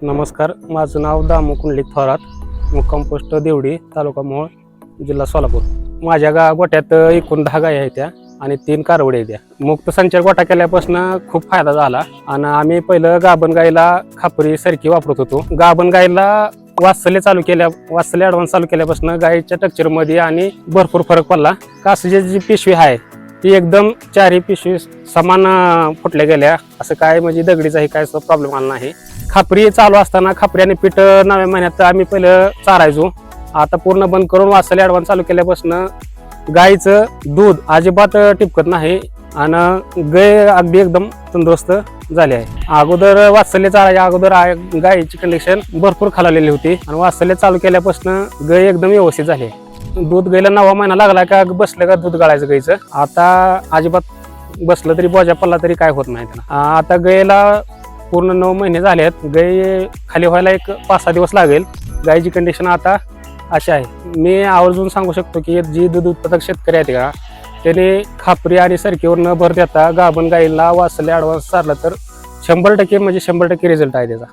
नमस्कार, माझं नाव दामू कुंडलिक थोरात, मुक्काम पोस्ट देवडी, तालुका मोहोळ, जिल्हा सोलापूर. माझ्या गोट्यात एकूण 10 गायी आहेत त्या आणि 3 कारवडे आहेत त्या. मुक्त संचार गोटा केल्यापासून खूप फायदा झाला आणि आम्ही पहिलं गाभण गायीला खापरी सरकी वापरत होतो. गाभण गायीला वात्सल्य ॲडव्हान्स चालू केल्यापासून गायीच्या स्ट्रक्चरमध्ये आणि भरपूर फरक पडला. कासची जी पिशवी आहे ती एकदम 4ही पिशवी समान फुटल्या गेल्या. असं काय म्हणजे दगडीचाही काय प्रॉब्लेम आला नाही. खापरी चालू असताना खापरी आणि पीठ 9व्या महिन्यात आम्ही पहिलं चारायचो. आता पूर्ण बंद करून वात्सल्य ॲडव्हान्स चालू केल्यापासून गायीचं दूध अजिबात टिपकत नाही आणि गाय अगदी एकदम तंदुरुस्त झाली आहे. अगोदर वात्सल्य चारायच्या अगोदर गायीची कंडिशन भरपूर खालावलेली होती आणि वात्सल्य चालू केल्यापासून गाय एकदम व्यवस्थित झाली आहे. दूध गायला 9वा महिना लागला का बसलं का दूध गाळायचं गायीचं. आता अजिबात बसलं तरी बोजा पडला तरी काय होत नाही त्याला. आता गायला पूर्ण 9 महिने झाले आहेत. गाय खाली व्हायला एक 5-6 दिवस लागेल. गायीची कंडिशन आता अशी आहे. मी आवर्जून सांगू शकतो की जी दूध उत्पादक शेतकरी आहेत का त्याने खापरी आणि सरकीवर न भर देता गाभण गायीला वात्सल्य ॲडव्हान्स चारलं तर 100% म्हणजे 100% रिझल्ट आहे त्याचा.